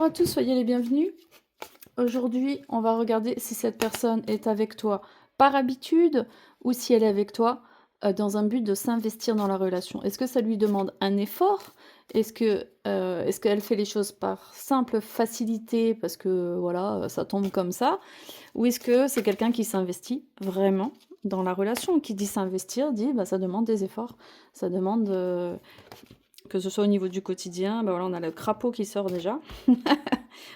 Bonjour à tous, soyez les bienvenus. Aujourd'hui, on va regarder si cette personne est avec toi par habitude ou si elle est avec toi dans un but de s'investir dans la relation. Est-ce que ça lui demande un effort? Est-ce qu'elle fait les choses par simple facilité parce que voilà, ça tombe comme ça? Ou est-ce que c'est quelqu'un qui s'investit vraiment dans la relation? Qui dit s'investir, dit bah, ça demande des efforts, ça demande que ce soit au niveau du quotidien. Bah voilà, on a le crapaud qui sort déjà.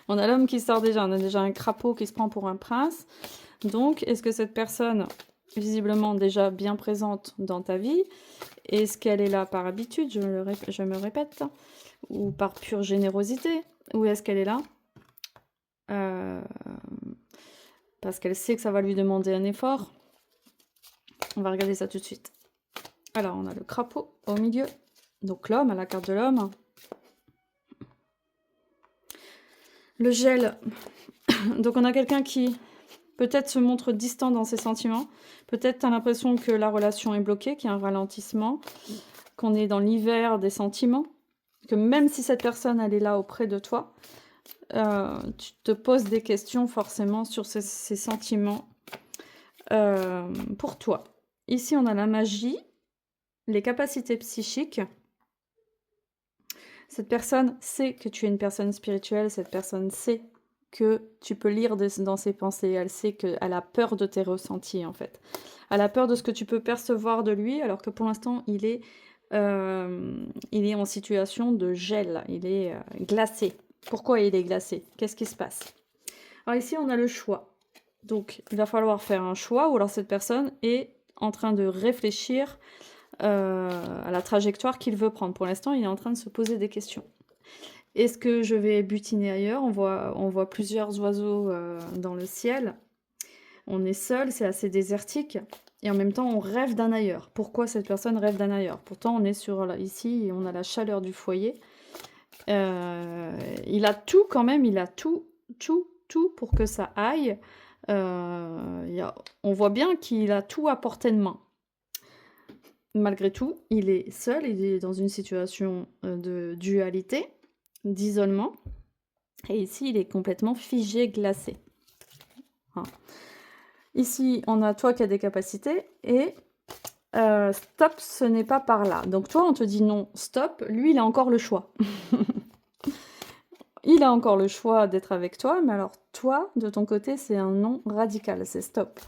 On a l'homme qui sort déjà, on a déjà un crapaud qui se prend pour un prince. Donc, est-ce que cette personne, visiblement déjà bien présente dans ta vie, est-ce qu'elle est là par habitude, je me répète, ou par pure générosité, ou est-ce qu'elle est là parce qu'elle sait que ça va lui demander un effort? On va regarder ça tout de suite. Alors, on a le crapaud au milieu, donc l'homme, à la carte de l'homme. Le gel, donc on a quelqu'un qui peut-être se montre distant dans ses sentiments. Peut-être tu as l'impression que la relation est bloquée, qu'il y a un ralentissement, qu'on est dans l'hiver des sentiments, que même si cette personne, elle est là auprès de toi, tu te poses des questions forcément sur ces sentiments pour toi. Ici, on a la magie, les capacités psychiques. Cette personne sait que tu es une personne spirituelle, cette personne sait que tu peux lire dans ses pensées, elle sait qu'elle a peur de tes ressentis en fait. Elle a peur de ce que tu peux percevoir de lui, alors que pour l'instant, il est en situation de gel, il est glacé. Pourquoi il est glacé? Qu'est-ce qui se passe? Alors ici, on a le choix. Donc, il va falloir faire un choix, ou alors cette personne est en train de réfléchir à la trajectoire qu'il veut prendre. Pour l'instant, il est en train de se poser des questions. Est-ce que je vais butiner ailleurs? On voit plusieurs oiseaux dans le ciel. On est seul, c'est assez désertique. Et en même temps, on rêve d'un ailleurs. Pourquoi cette personne rêve d'un ailleurs? Pourtant, on est ici, on a la chaleur du foyer. Il a tout quand même, il a tout pour que ça aille. On voit bien qu'il a tout à portée de main. Malgré tout, il est seul, il est dans une situation de dualité, d'isolement. Et ici, il est complètement figé, glacé. Hein. Ici, on a toi qui as des capacités et stop, ce n'est pas par là. Donc toi, on te dit non, stop. Lui, il a encore le choix. Il a encore le choix d'être avec toi, mais alors toi, de ton côté, c'est un non radical, c'est stop.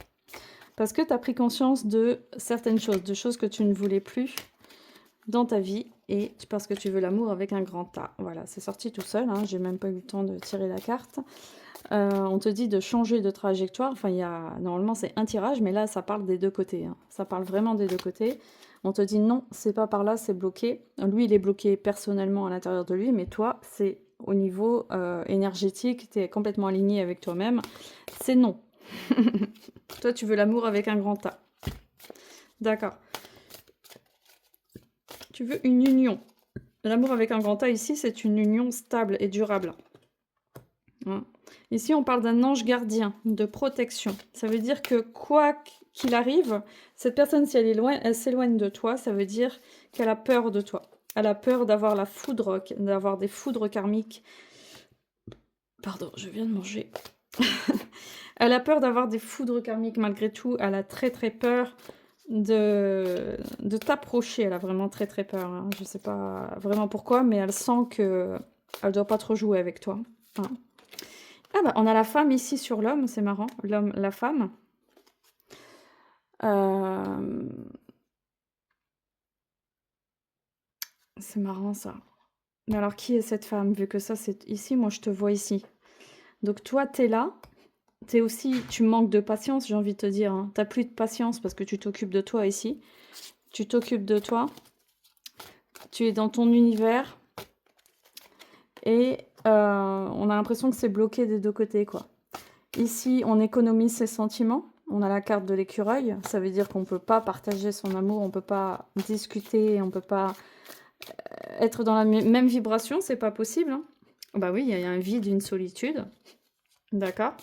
Parce que tu as pris conscience de certaines choses, de choses que tu ne voulais plus dans ta vie, et parce que tu veux l'amour avec un grand A. Voilà, c'est sorti tout seul, hein, j'ai même pas eu le temps de tirer la carte. On te dit de changer de trajectoire, enfin normalement c'est un tirage, mais là ça parle des deux côtés, hein. Ça parle vraiment des deux côtés. On te dit non, c'est pas par là, c'est bloqué. Lui, il est bloqué personnellement à l'intérieur de lui, mais toi, c'est au niveau énergétique, tu es complètement aligné avec toi-même. C'est non. Toi, tu veux l'amour avec un grand A. D'accord. Tu veux une union. L'amour avec un grand A ici, c'est une union stable et durable. Hein. Ici, on parle d'un ange gardien, de protection. Ça veut dire que quoi qu'il arrive, cette personne, si elle est loin, elle s'éloigne de toi, ça veut dire qu'elle a peur de toi. Elle a peur d'avoir la foudre, d'avoir des foudres karmiques. Pardon, je viens de manger. Elle a peur d'avoir des foudres karmiques malgré tout. Elle a très très peur de t'approcher. Elle a vraiment très très peur. Hein. Je sais pas vraiment pourquoi, mais elle sent que elle doit pas trop jouer avec toi. Hein. Ah bah, on a la femme ici sur l'homme, c'est marrant. L'homme, la femme. C'est marrant ça. Mais alors, qui est cette femme? Vu que ça, c'est ici, moi, je te vois ici. Donc, toi, t'es là. T'es aussi, tu manques de patience, j'ai envie de te dire. Hein. T'as plus de patience parce que tu t'occupes de toi ici. Tu t'occupes de toi. Tu es dans ton univers. Et on a l'impression que c'est bloqué des deux côtés, quoi. Ici, on économise ses sentiments. On a la carte de l'écureuil. Ça veut dire qu'on ne peut pas partager son amour, on ne peut pas discuter, on ne peut pas être dans la même vibration. C'est pas possible. Hein. Bah oui, il y a un vide, une solitude. D'accord.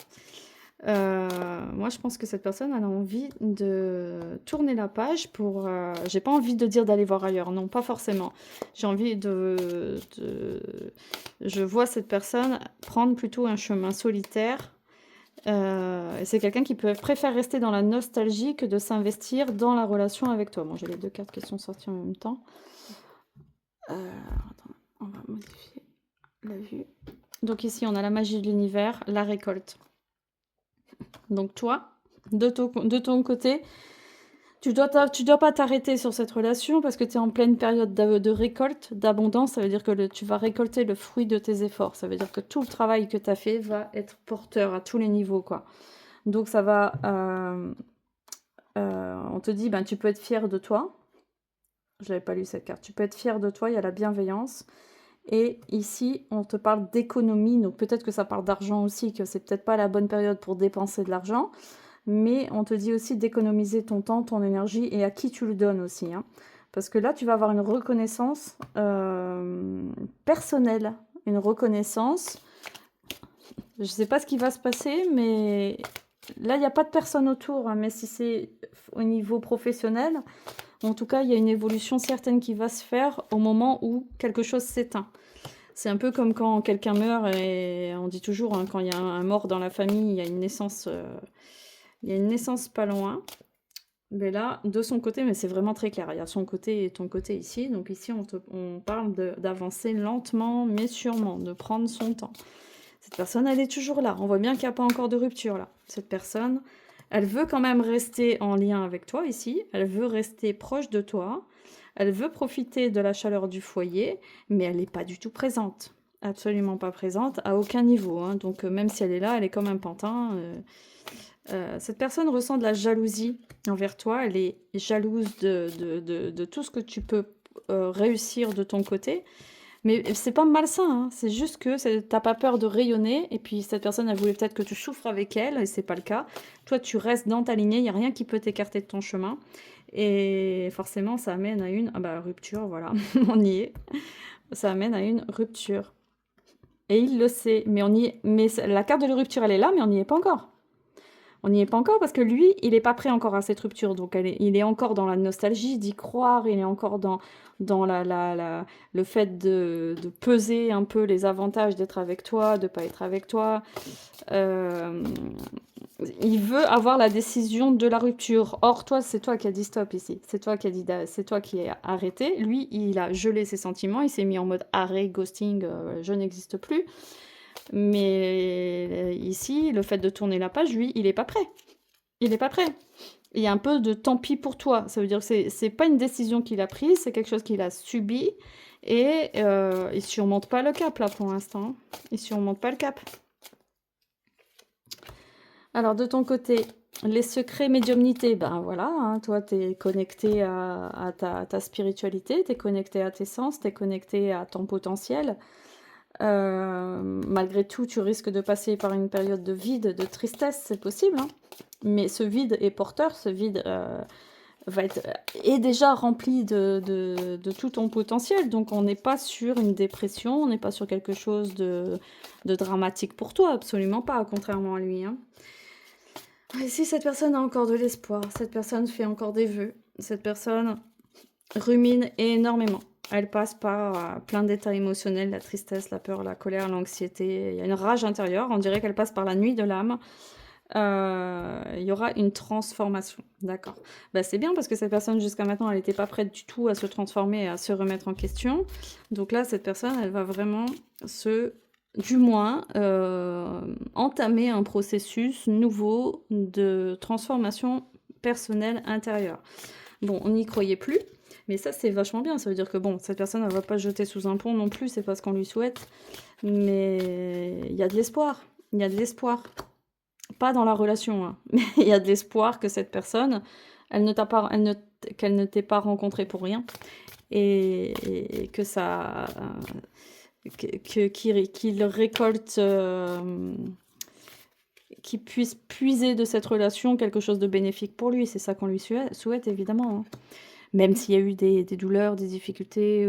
Moi, je pense que cette personne, elle a envie de tourner la page pour... j'ai pas envie de dire d'aller voir ailleurs, non, pas forcément. J'ai envie Je vois cette personne prendre plutôt un chemin solitaire. Et c'est quelqu'un qui préfère rester dans la nostalgie que de s'investir dans la relation avec toi. Bon, j'ai les deux cartes qui sont sorties en même temps. Attends, on va modifier la vue. Donc ici, on a la magie de l'univers, la récolte. Donc toi, de ton côté, tu dois pas t'arrêter sur cette relation parce que tu es en pleine période de récolte, d'abondance. Ça veut dire que tu vas récolter le fruit de tes efforts. Ça veut dire que tout le travail que tu as fait va être porteur à tous les niveaux, quoi. Donc ça va... on te dit, ben, tu peux être fier de toi. Je n'avais pas lu cette carte. Tu peux être fier de toi, il y a la bienveillance. Et ici, on te parle d'économie. Donc peut-être que ça parle d'argent aussi, que c'est peut-être pas la bonne période pour dépenser de l'argent. Mais on te dit aussi d'économiser ton temps, ton énergie et à qui tu le donnes aussi. Hein. Parce que là, tu vas avoir une reconnaissance personnelle. Une reconnaissance. Je ne sais pas ce qui va se passer, mais là, il n'y a pas de personne autour. Hein, mais si c'est au niveau professionnel, en tout cas, il y a une évolution certaine qui va se faire au moment où quelque chose s'éteint. C'est un peu comme quand quelqu'un meurt et on dit toujours, hein, quand il y a un mort dans la famille, il y a une naissance, pas loin. Mais là, de son côté, mais c'est vraiment très clair, il y a son côté et ton côté ici. Donc ici, on parle d'avancer lentement mais sûrement, de prendre son temps. Cette personne, elle est toujours là. On voit bien qu'il n'y a pas encore de rupture là. Cette personne, elle veut quand même rester en lien avec toi ici. Elle veut rester proche de toi. Elle veut profiter de la chaleur du foyer, mais elle n'est pas du tout présente. Absolument pas présente à aucun niveau. Hein. Donc même si elle est là, elle est comme un pantin. Cette personne ressent de la jalousie envers toi. Elle est jalouse de tout ce que tu peux réussir de ton côté. Mais c'est pas malsain, hein. C'est juste que t'as pas peur de rayonner. Et puis cette personne, elle voulait peut-être que tu souffres avec elle, et c'est pas le cas. Toi, tu restes dans ta lignée, il n'y a rien qui peut t'écarter de ton chemin. Et forcément, ça amène à une rupture, voilà, on y est. Ça amène à une rupture. Et il le sait. Mais la carte de la rupture, elle est là, mais on n'y est pas encore. On n'y est pas encore parce que lui, il n'est pas prêt encore à cette rupture. Donc, il est encore dans la nostalgie d'y croire. Il est encore dans le fait de peser un peu les avantages d'être avec toi, de ne pas être avec toi. Il veut avoir la décision de la rupture. Or, toi, c'est toi qui as dit stop ici. C'est toi qui as dit, c'est toi qui as arrêté. Lui, il a gelé ses sentiments. Il s'est mis en mode arrêt, ghosting, je n'existe plus. Mais ici, le fait de tourner la page, lui, il n'est pas prêt. Il n'est pas prêt. Il y a un peu de tant pis pour toi. Ça veut dire que c'est pas une décision qu'il a prise, c'est quelque chose qu'il a subi. Et il surmonte pas le cap, là, pour l'instant. Il surmonte pas le cap. Alors, de ton côté, les secrets médiumnité, ben voilà, hein, toi, tu es connecté à ta spiritualité, tu es connecté à tes sens, tu es connecté à ton potentiel. Malgré tout, tu risques de passer par une période de vide, de tristesse, c'est possible. Hein. Mais ce vide est porteur, ce vide est déjà rempli de tout ton potentiel. Donc on n'est pas sur une dépression, on n'est pas sur quelque chose de dramatique pour toi, absolument pas, contrairement à lui. Hein. Et si cette personne a encore de l'espoir, cette personne fait encore des vœux, cette personne rumine énormément. Elle passe par plein d'états émotionnels, la tristesse, la peur, la colère, l'anxiété. Il y a une rage intérieure. On dirait qu'elle passe par la nuit de l'âme. Il y aura une transformation. D'accord. C'est bien parce que cette personne, jusqu'à maintenant, elle n'était pas prête du tout à se transformer et à se remettre en question. Donc là, cette personne, elle va vraiment du moins, entamer un processus nouveau de transformation personnelle intérieure. Bon, on n'y croyait plus. Mais ça, c'est vachement bien. Ça veut dire que, bon, cette personne, elle ne va pas se jeter sous un pont non plus. C'est pas ce qu'on lui souhaite. Mais il y a de l'espoir. Il y a de l'espoir. Pas dans la relation, hein. Mais il y a de l'espoir que cette personne, qu'elle ne t'ait pas rencontré pour rien. Et que ça... qu'il récolte... qu'il puisse puiser de cette relation quelque chose de bénéfique pour lui. C'est ça qu'on lui souhaite, évidemment. Hein. Même s'il y a eu des douleurs, des difficultés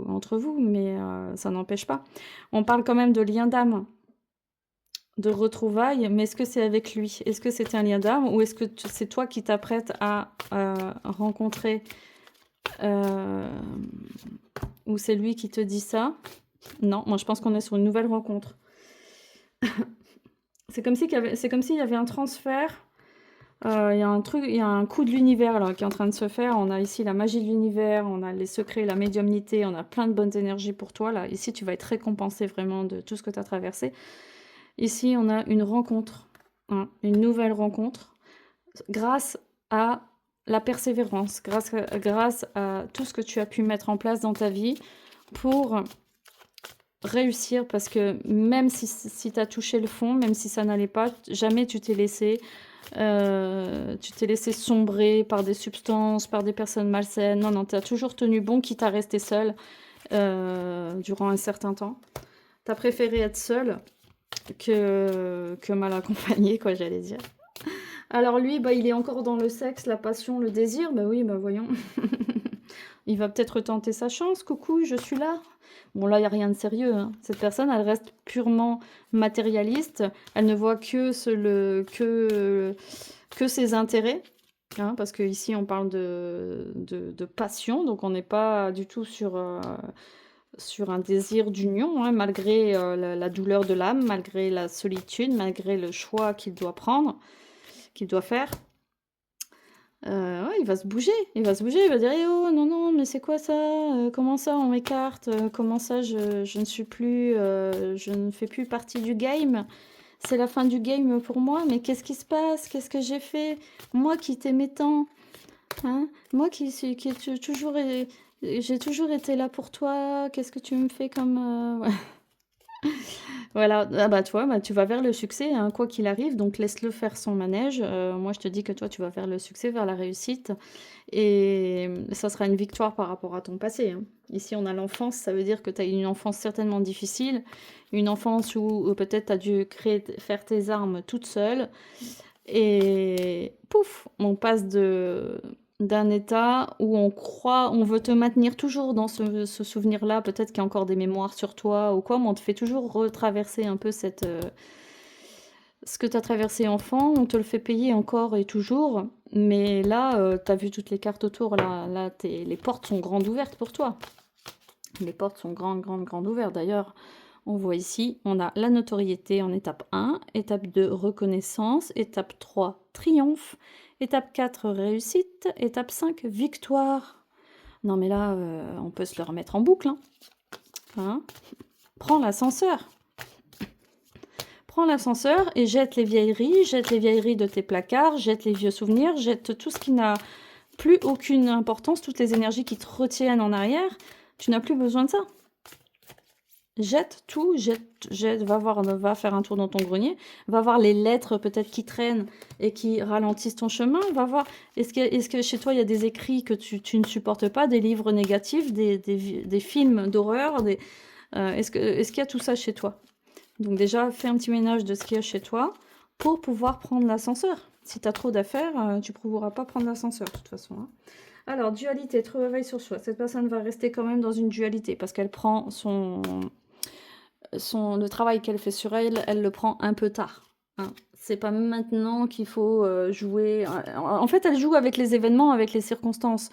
entre vous, mais ça n'empêche pas. On parle quand même de lien d'âme. de retrouvailles, mais est-ce que c'est avec lui? Est-ce que c'est un lien d'âme ou est-ce que c'est toi qui t'apprêtes à rencontrer ou c'est lui qui te dit ça? Non, moi je pense qu'on est sur une nouvelle rencontre. C'est comme s'il y avait un transfert. Il y a un truc, il y a un coup de l'univers là qui est en train de se faire. On a ici la magie de l'univers, on a les secrets, la médiumnité, on a plein de bonnes énergies pour toi là. Ici, tu vas être récompensé vraiment de tout ce que tu as traversé. Ici, on a une rencontre, hein, une nouvelle rencontre, grâce à la persévérance, grâce à tout ce que tu as pu mettre en place dans ta vie pour réussir, parce que même si tu as touché le fond, même si ça n'allait pas, jamais tu t'es laissé sombrer par des substances, par des personnes malsaines. Non, non, tu as toujours tenu bon, quitte à rester seul durant un certain temps. Tu as préféré être seul que mal accompagné, quoi, j'allais dire. Alors lui, bah, il est encore dans le sexe, la passion, le désir. Bah oui, bah voyons. Il va peut-être tenter sa chance. Coucou, je suis là. Bon, là, il n'y a rien de sérieux, hein. Cette personne, elle reste purement matérialiste. Elle ne voit que ses intérêts. Hein, parce qu'ici, on parle de passion. Donc, on n'est pas du tout sur un désir d'union, hein, malgré la douleur de l'âme, malgré la solitude, malgré le choix qu'il doit prendre, qu'il doit faire. Ouais, il va se bouger, il va dire: «Eh oh, non, non, mais c'est quoi ça? Comment ça on m'écarte? Comment ça je ne suis plus, je ne fais plus partie du game? C'est la fin du game pour moi, mais qu'est-ce qui se passe? Qu'est-ce que j'ai fait? Moi qui t'aimais tant, hein? Moi qui ai toujours j'ai toujours été là pour toi, qu'est-ce que tu me fais comme, ouais». Voilà, ah bah, toi, bah, tu vas vers le succès, hein, quoi qu'il arrive, donc laisse-le faire son manège. Moi, je te dis que toi, tu vas vers le succès, vers la réussite et ça sera une victoire par rapport à ton passé, hein. Ici, on a l'enfance, ça veut dire que tu as eu une enfance certainement difficile, une enfance où peut-être tu as dû faire tes armes toute seule et pouf, on passe d'un état où on veut te maintenir toujours dans ce souvenir-là, peut-être qu'il y a encore des mémoires sur toi ou quoi, mais on te fait toujours retraverser un peu ce que tu as traversé enfant, on te le fait payer encore et toujours, mais là, tu as vu toutes les cartes autour, là les portes sont grandes ouvertes pour toi. Les portes sont grandes, grandes, grandes ouvertes. D'ailleurs, on voit ici, on a la notoriété en étape 1, étape 2, reconnaissance, étape 3, triomphe, étape 4, réussite, étape 5, victoire. Non mais là, on peut se le remettre en boucle, hein. Hein? Prends l'ascenseur. Prends l'ascenseur et jette les vieilleries de tes placards, jette les vieux souvenirs, jette tout ce qui n'a plus aucune importance, toutes les énergies qui te retiennent en arrière. Tu n'as plus besoin de ça. Jette tout, va faire un tour dans ton grenier, va voir les lettres peut-être qui traînent et qui ralentissent ton chemin, va voir, est-ce que chez toi il y a des écrits que tu ne supportes pas, des livres négatifs, des films d'horreur, est-ce qu'il y a tout ça chez toi? Donc déjà, fais un petit ménage de ce qu'il y a chez toi pour pouvoir prendre l'ascenseur. Si tu as trop d'affaires, tu ne pourras pas prendre l'ascenseur de toute façon, hein. Alors, dualité, travail sur soi. Cette personne va rester quand même dans une dualité parce qu'elle prend le travail qu'elle fait sur elle, elle le prend un peu tard, hein. C'est pas maintenant qu'il faut jouer. En fait, elle joue avec les événements, avec les circonstances.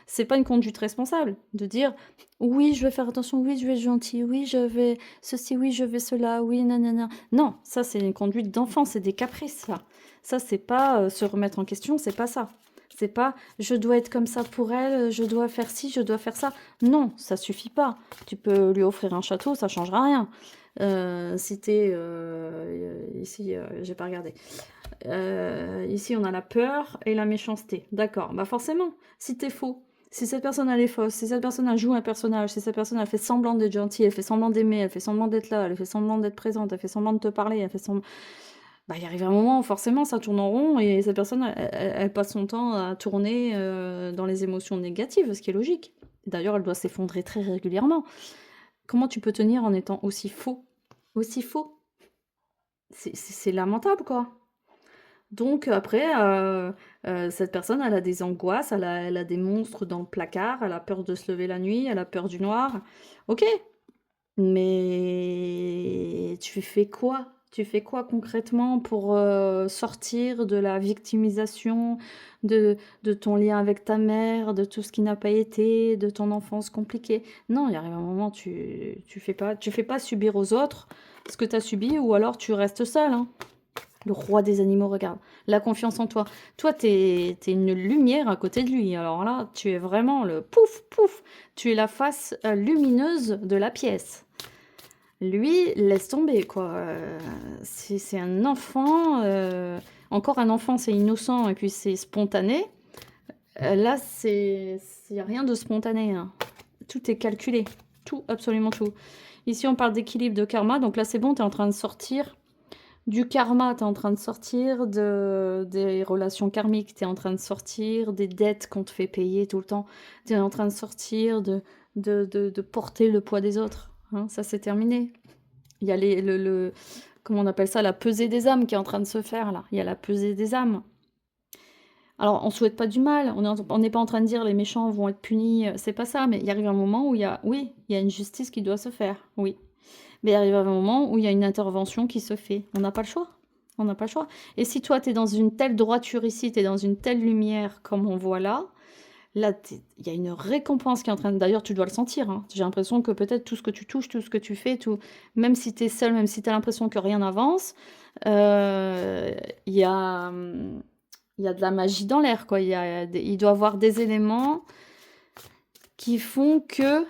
C'est pas une conduite responsable de dire oui, je vais faire attention, oui, je vais être gentil, oui, je vais ceci, oui, je vais cela, oui, nanana. Non, ça c'est une conduite d'enfant, c'est des caprices, ça. Ça, c'est pas se remettre en question, c'est pas ça. C'est pas je dois être comme ça pour elle, je dois faire ci, je dois faire ça. Non, ça suffit pas. Tu peux lui offrir un château, ça changera rien. Si t'es ici, j'ai pas regardé. Ici, on a la peur et la méchanceté. D'accord, bah forcément, si t'es faux, si cette personne elle est fausse, si cette personne elle joue un personnage, si cette personne elle fait semblant d'être gentille, elle fait semblant d'aimer, elle fait semblant d'être là, elle fait semblant d'être présente, elle fait semblant de te parler, elle fait semblant... Bah, il arrive un moment où forcément ça tourne en rond et cette personne elle passe son temps à tourner dans les émotions négatives, ce qui est logique. D'ailleurs, elle doit s'effondrer très régulièrement. Comment tu peux tenir en étant aussi faux? Aussi faux? C'est lamentable, quoi. Donc après, cette personne, elle a des angoisses, elle a des monstres dans le placard, elle a peur de se lever la nuit, elle a peur du noir. OK, mais tu fais quoi? Tu fais quoi concrètement pour sortir de la victimisation, de ton lien avec ta mère, de tout ce qui n'a pas été, de ton enfance compliquée? Non, il arrive un moment, tu fais pas subir aux autres ce que tu as subi, ou alors tu restes seul, hein. Le roi des animaux, regarde. La confiance en toi. Toi, t'es une lumière à côté de lui. Alors là, tu es vraiment le pouf, pouf. Tu es la face lumineuse de la pièce. Lui, laisse tomber, quoi. C'est un enfant. Encore un enfant, c'est innocent et puis c'est spontané. Là, y a rien de spontané, hein. Tout est calculé. Tout, absolument tout. Ici, on parle d'équilibre de karma. Donc là, c'est bon, tu es en train de sortir du karma, tu es en train de sortir des relations karmiques, tu es en train de sortir des dettes qu'on te fait payer tout le temps, tu es en train de sortir de porter le poids des autres, hein. Ça, c'est terminé. Il y a comment on appelle ça, la pesée des âmes qui est en train de se faire, là. Il y a la pesée des âmes. Alors, on souhaite pas du mal, on n'est pas en train de dire les méchants vont être punis, c'est pas ça, mais il arrive un moment où il y a une justice qui doit se faire, oui. Mais il arrive un moment où il y a une intervention qui se fait. On n'a pas le choix. On n'a pas le choix. Et si toi, tu es dans une telle droiture ici, tu es dans une telle lumière comme on voit là, il y a une récompense qui est en train de... D'ailleurs, tu dois le sentir, hein. J'ai l'impression que peut-être tout ce que tu touches, tout ce que tu fais, même si tu es seul, même si tu as l'impression que rien n'avance, il y a, il y a de la magie dans l'air, quoi. Il doit y avoir des éléments qui font que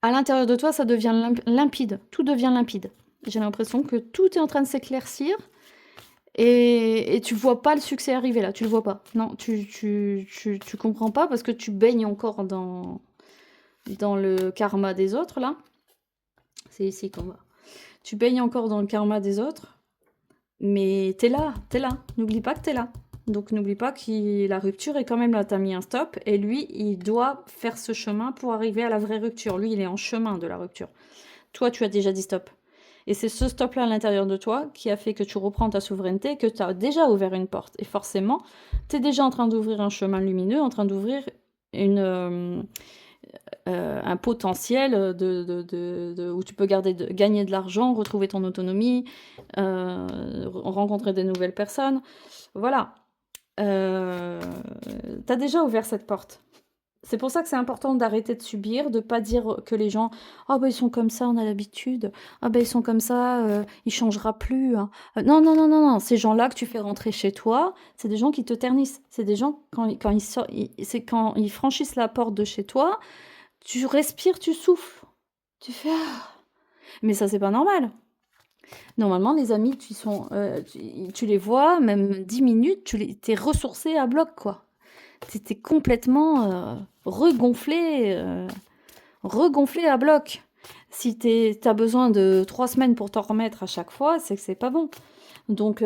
à l'intérieur de toi, ça devient limpide. Tout devient limpide. J'ai l'impression que tout est en train de s'éclaircir et tu vois pas le succès arriver là. Tu le vois pas. Non, tu comprends pas parce que tu baignes encore dans le karma des autres là. C'est ici qu'on va. Tu baignes encore dans le karma des autres, mais t'es là. N'oublie pas que t'es là. Donc n'oublie pas que la rupture est quand même là, t'as mis un stop, et lui, il doit faire ce chemin pour arriver à la vraie rupture. Lui, il est en chemin de la rupture. Toi, tu as déjà dit stop. Et c'est ce stop-là à l'intérieur de toi qui a fait que tu reprends ta souveraineté, que tu as déjà ouvert une porte. Et forcément, tu es déjà en train d'ouvrir un chemin lumineux, en train d'ouvrir un potentiel où tu peux gagner de l'argent, retrouver ton autonomie, rencontrer des nouvelles personnes. Voilà. Tu as déjà ouvert cette porte. C'est pour ça que c'est important d'arrêter de subir, de pas dire que les gens «Ah bah ils sont comme ça, on a l'habitude. Ah bah ils sont comme ça, il changera plus, hein». Non, non, non, non, non, ces gens-là que tu fais rentrer chez toi, c'est des gens qui te ternissent. C'est des gens quand ils franchissent la porte de chez toi, tu respires, tu souffles. Tu fais «Ah». Mais ça, c'est pas normal. Normalement, les amis, tu les vois, même 10 minutes, tu es ressourcé à bloc, quoi. T'étais complètement regonflé à bloc. Si t'as besoin de 3 semaines pour t'en remettre à chaque fois, c'est que c'est pas bon. Donc,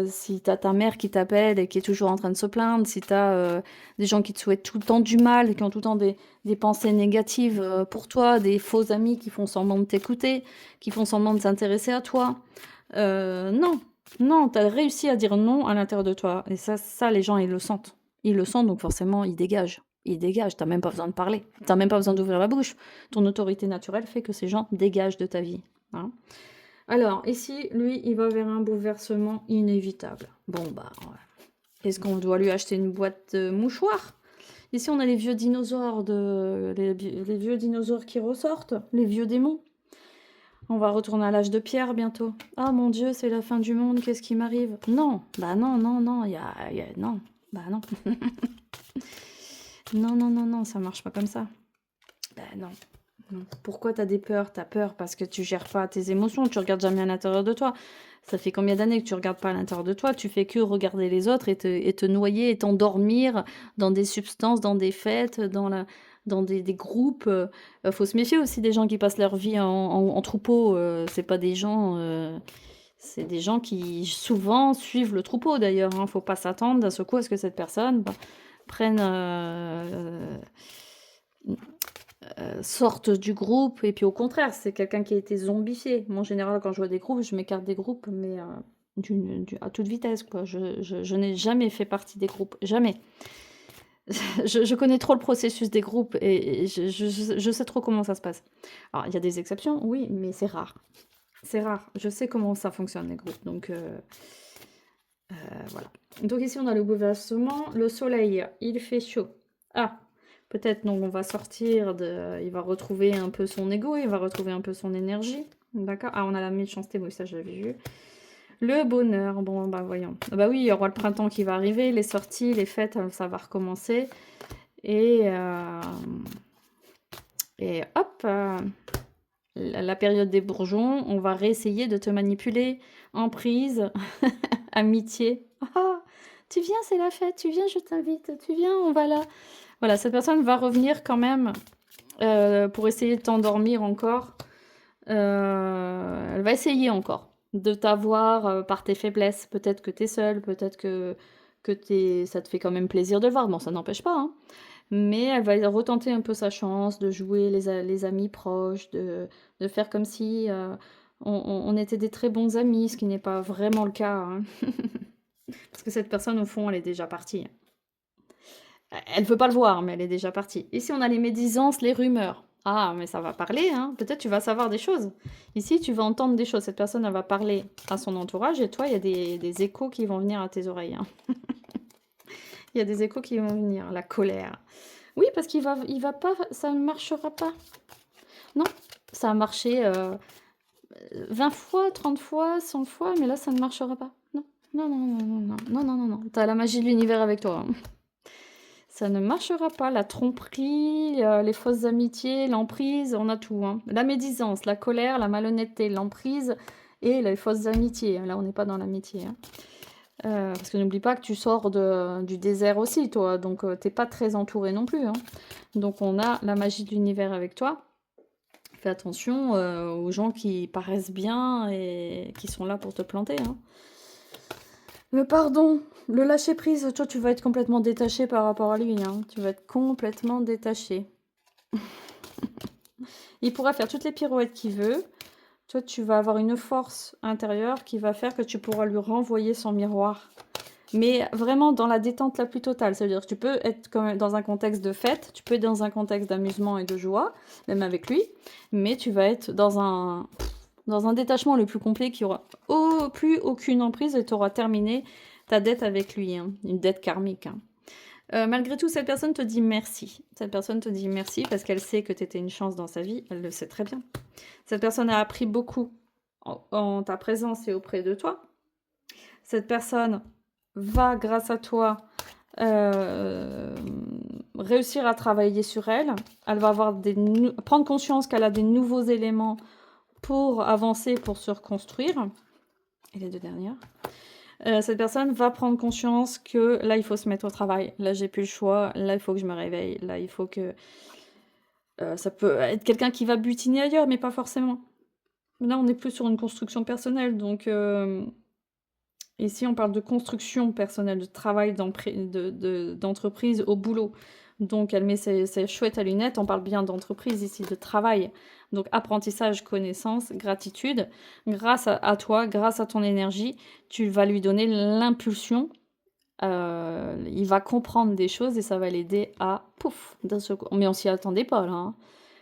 si t'as ta mère qui t'appelle et qui est toujours en train de se plaindre, si t'as des gens qui te souhaitent tout le temps du mal, qui ont tout le temps des pensées négatives pour toi, des faux amis qui font semblant de t'écouter, qui font semblant de s'intéresser à toi, non, non, t'as réussi à dire non à l'intérieur de toi. Et ça, les gens, ils le sentent. Ils le sentent, donc forcément, ils dégagent. Ils dégagent, t'as même pas besoin de parler. T'as même pas besoin d'ouvrir la bouche. Ton autorité naturelle fait que ces gens dégagent de ta vie, hein. Alors, ici, lui, il va vers un bouleversement inévitable. Bon, bah, ouais. Est-ce qu'on doit lui acheter une boîte de mouchoirs? Ici, on a les vieux dinosaures, les vieux dinosaures qui ressortent, les vieux démons. On va retourner à l'âge de pierre bientôt. Ah mon Dieu, c'est la fin du monde, qu'est-ce qui m'arrive? Non, bah non, non, non, non, bah non. Non, non, non, non, ça marche pas comme ça. Bah non. Non. Pourquoi t'as des peurs? T'as peur parce que tu gères pas tes émotions, tu regardes jamais à l'intérieur de toi. Ça fait combien d'années que tu regardes pas à l'intérieur de toi? Tu fais que regarder les autres et te noyer et t'endormir dans des substances, dans des fêtes, dans des groupes. Faut se méfier aussi des gens qui passent leur vie en troupeau. C'est pas des gens. C'est des gens qui souvent suivent le troupeau d'ailleurs, hein. Faut pas s'attendre d'un seul coup à ce que cette personne prenne. Sorte du groupe, et puis au contraire, c'est quelqu'un qui a été zombifié. Moi, en général, quand je vois des groupes, je m'écarte des groupes, mais à toute vitesse, quoi. Je n'ai jamais fait partie des groupes, jamais. Je connais trop le processus des groupes et je sais trop comment ça se passe. Alors, il y a des exceptions, oui, mais c'est rare. C'est rare. Je sais comment ça fonctionne, les groupes. Donc, voilà. Donc ici, on a le bouleversement. Le soleil, il fait chaud. Ah, peut-être, donc on va sortir de... Il va retrouver un peu son ego, il va retrouver un peu son énergie. D'accord. Ah, on a la méchanceté, oui, ça j'avais vu. Le bonheur, bon, bah voyons. Ah bah oui, il y aura le printemps qui va arriver, les sorties, les fêtes, ça va recommencer. Et, et hop, la période des bourgeons, on va réessayer de te manipuler. Emprise, amitié. Ah, tu viens, c'est la fête, tu viens, je t'invite, tu viens, on va là. Voilà, cette personne va revenir quand même pour essayer de t'endormir encore. Elle va essayer encore de t'avoir par tes faiblesses. Peut-être que tu es seule, peut-être que ça te fait quand même plaisir de le voir. Bon, ça n'empêche pas, hein. Mais elle va retenter un peu sa chance, de jouer les amis proches, de faire comme si on était des très bons amis, ce qui n'est pas vraiment le cas, hein. Parce que cette personne, au fond, elle est déjà partie. Elle veut pas le voir, mais elle est déjà partie. Ici, on a les médisances, les rumeurs. Ah, mais ça va parler, hein. Peut-être tu vas savoir des choses. Ici, tu vas entendre des choses. Cette personne, elle va parler à son entourage et toi, il y a des échos qui vont venir à tes oreilles, hein. Il y a des échos qui vont venir. La colère. Oui, parce il va pas, ça ne marchera pas. Non, ça a marché 20 fois, 30 fois, 100 fois, mais là, ça ne marchera pas. Non, non, non, non, non, non, non, non, non, non. T'as la magie de l'univers avec toi, hein. Ça ne marchera pas. La tromperie, les fausses amitiés, l'emprise, on a tout, hein. La médisance, la colère, la malhonnêteté, l'emprise et les fausses amitiés. Là, on n'est pas dans l'amitié, hein. Parce que n'oublie pas que tu sors du désert aussi, toi. Donc, t'es pas très entouré non plus, hein. Donc, on a la magie de l'univers avec toi. Fais attention aux gens qui paraissent bien et qui sont là pour te planter, hein. Le pardon, le lâcher prise, toi tu vas être complètement détaché par rapport à lui, hein. Tu vas être complètement détaché. Il pourra faire toutes les pirouettes qu'il veut. Toi tu vas avoir une force intérieure qui va faire que tu pourras lui renvoyer son miroir. Mais vraiment dans la détente la plus totale. C'est-à-dire que tu peux être comme dans un contexte de fête, tu peux être dans un contexte d'amusement et de joie, même avec lui, mais tu vas être dans un détachement le plus complet qui aura plus aucune emprise et tu auras terminé ta dette avec lui, hein, une dette karmique, hein. Malgré tout, cette personne te dit merci. Cette personne te dit merci parce qu'elle sait que tu étais une chance dans sa vie, elle le sait très bien. Cette personne a appris beaucoup en ta présence et auprès de toi. Cette personne va, grâce à toi, réussir à travailler sur elle. Elle va avoir prendre conscience qu'elle a des nouveaux éléments pour avancer, pour se reconstruire. Et les deux dernières. Cette personne va prendre conscience que là, il faut se mettre au travail. Là, j'ai plus le choix. Là, il faut que je me réveille. Là, il faut que... ça peut être quelqu'un qui va butiner ailleurs, mais pas forcément. Là, on est plus sur une construction personnelle. Donc, ici, on parle de construction personnelle, de travail d'entreprise au boulot. Donc, elle met ses chouettes à lunettes. On parle bien d'entreprise ici, de travail. Donc, apprentissage, connaissance, gratitude. Grâce à toi, grâce à ton énergie, tu vas lui donner l'impulsion. Il va comprendre des choses et ça va l'aider à pouf d'un seul coup. Mais on s'y attendait pas là, hein.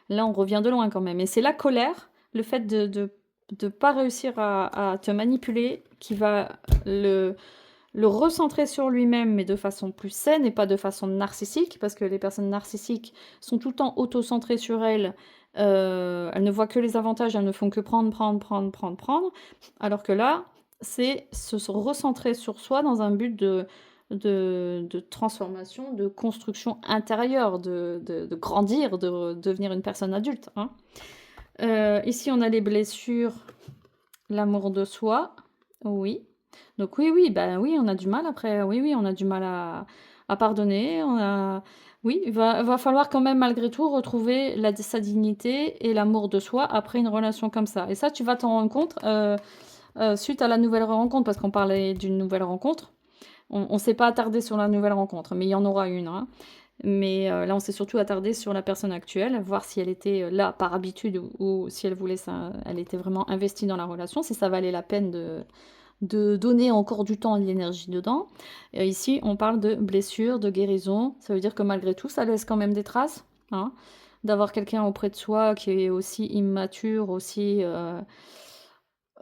Là, on revient de loin quand même. Et c'est la colère, le fait de pas réussir à te manipuler, qui va le recentrer sur lui-même, mais de façon plus saine et pas de façon narcissique, parce que les personnes narcissiques sont tout le temps auto-centrées sur elles. Elles ne voient que les avantages, elles ne font que prendre, prendre, prendre, prendre, prendre. Alors que là, c'est se recentrer sur soi dans un but de transformation, de construction intérieure, de grandir, de devenir une personne adulte, hein. Ici, on a les blessures, l'amour de soi, oui. Donc oui, oui, bah oui, on a du mal après. Oui, oui, on a du mal à pardonner. Oui, va falloir quand même malgré tout retrouver sa dignité et l'amour de soi après une relation comme ça. Et ça, tu vas t'en rendre compte suite à la nouvelle rencontre, parce qu'on parlait d'une nouvelle rencontre. On ne s'est pas attardé sur la nouvelle rencontre, mais il y en aura une, hein. Mais là, on s'est surtout attardé sur la personne actuelle, voir si elle était là par habitude ou si elle voulait ça, elle était vraiment investie dans la relation, si ça valait la peine de donner encore du temps et de l'énergie dedans. Et ici, on parle de blessure, de guérison. Ça veut dire que malgré tout, ça laisse quand même des traces, hein, d'avoir quelqu'un auprès de soi qui est aussi immature, aussi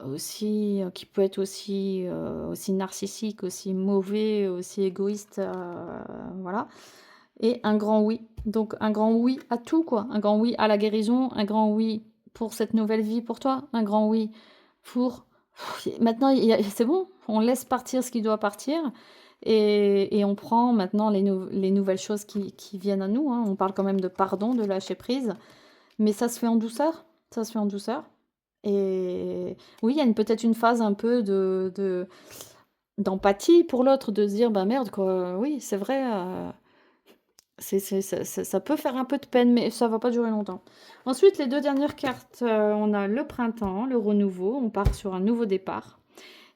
aussi, qui peut être aussi, aussi narcissique, aussi mauvais, aussi égoïste, voilà. Et un grand oui. Donc un grand oui à tout, quoi. Un grand oui à la guérison, un grand oui pour cette nouvelle vie pour toi, un grand oui pour maintenant c'est bon, on laisse partir ce qui doit partir et on prend maintenant les nouvelles choses qui viennent à nous, hein. On parle quand même de pardon, de lâcher prise, mais ça se fait en douceur, ça se fait en douceur et oui, il y a peut-être une phase un peu d'empathie pour l'autre, de se dire: «Bah, merde, quoi, oui, c'est vrai, ça peut faire un peu de peine, mais ça va pas durer longtemps». Ensuite, les 2 dernières cartes, on a le printemps, le renouveau, on part sur un nouveau départ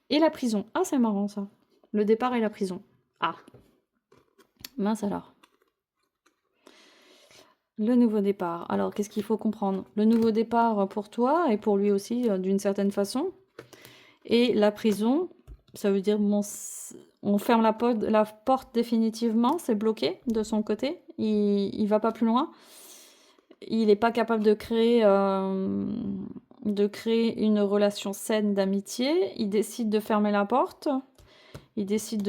et la prison. Ah, c'est marrant ça. Le départ et la prison. Ah, mince alors. Le nouveau départ. Alors, qu'est-ce qu'il faut comprendre? Le nouveau départ pour toi et pour lui aussi, d'une certaine façon. Et la prison, ça veut dire, bon, on ferme la porte définitivement, c'est bloqué de son côté. Il va pas plus loin. Il n'est pas capable de créer une relation saine d'amitié. Il décide de fermer la porte. Il décide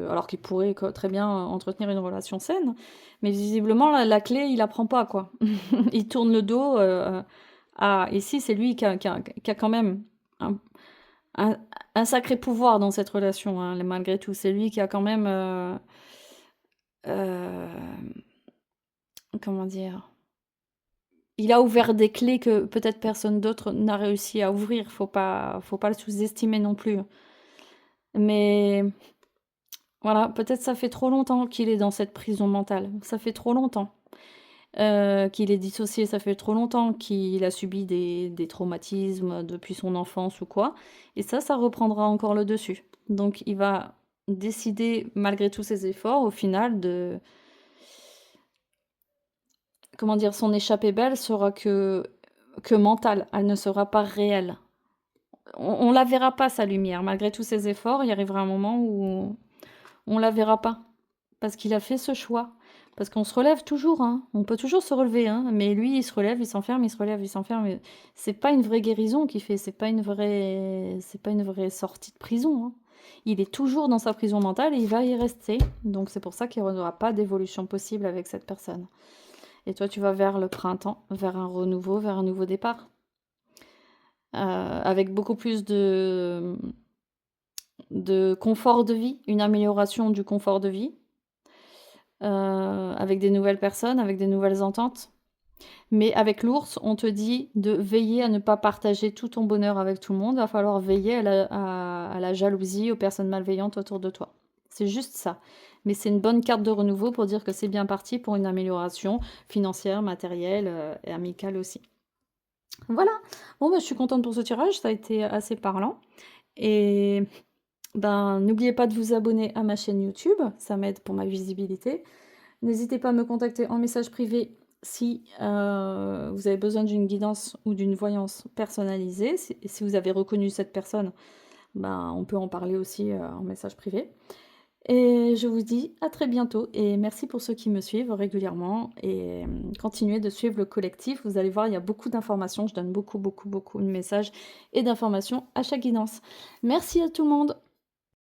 alors qu'il pourrait très bien entretenir une relation saine, mais visiblement, la clé, il la prend pas, quoi. Il tourne le dos à... Ici, c'est lui qui a quand même un, un sacré pouvoir dans cette relation, hein, malgré tout. C'est lui qui a quand même... comment dire? Il a ouvert des clés que peut-être personne d'autre n'a réussi à ouvrir. Faut pas le sous-estimer non plus. Mais voilà, peut-être ça fait trop longtemps qu'il est dans cette prison mentale. Ça fait trop longtemps qu'il est dissocié. Ça fait trop longtemps qu'il a subi des traumatismes depuis son enfance ou quoi. Et ça reprendra encore le dessus. Donc il va décider, malgré tous ses efforts, au final, de... Comment dire, son échappée belle sera que mentale. Elle ne sera pas réelle. On la verra pas, sa lumière. Malgré tous ses efforts, il arrivera un moment où on la verra pas. Parce qu'il a fait ce choix. Parce qu'on se relève toujours, hein. On peut toujours se relever, hein. Mais lui, il se relève, il s'enferme, il se relève, il s'enferme. C'est pas une vraie guérison qu'il fait. C'est pas une vraie sortie de prison, hein. Il est toujours dans sa prison mentale et il va y rester. Donc c'est pour ça qu'il n'y aura pas d'évolution possible avec cette personne. Et toi, tu vas vers le printemps, vers un renouveau, vers un nouveau départ. Avec beaucoup plus de confort de vie, une amélioration du confort de vie, avec des nouvelles personnes, avec des nouvelles ententes. Mais avec l'ours, on te dit de veiller à ne pas partager tout ton bonheur avec tout le monde. Il va falloir veiller à la jalousie, aux personnes malveillantes autour de toi. C'est juste ça. Mais c'est une bonne carte de renouveau pour dire que c'est bien parti pour une amélioration financière, matérielle et amicale aussi. Voilà. Bon, bah, je suis contente pour ce tirage, ça a été assez parlant. Et ben, n'oubliez pas de vous abonner à ma chaîne YouTube, ça m'aide pour ma visibilité. N'hésitez pas à me contacter en message privé si vous avez besoin d'une guidance ou d'une voyance personnalisée. Si vous avez reconnu cette personne, ben, on peut en parler aussi en message privé. Et je vous dis à très bientôt et merci pour ceux qui me suivent régulièrement et continuez de suivre le collectif. Vous allez voir, il y a beaucoup d'informations. Je donne beaucoup de messages et d'informations à chaque guidance. Merci à tout le monde.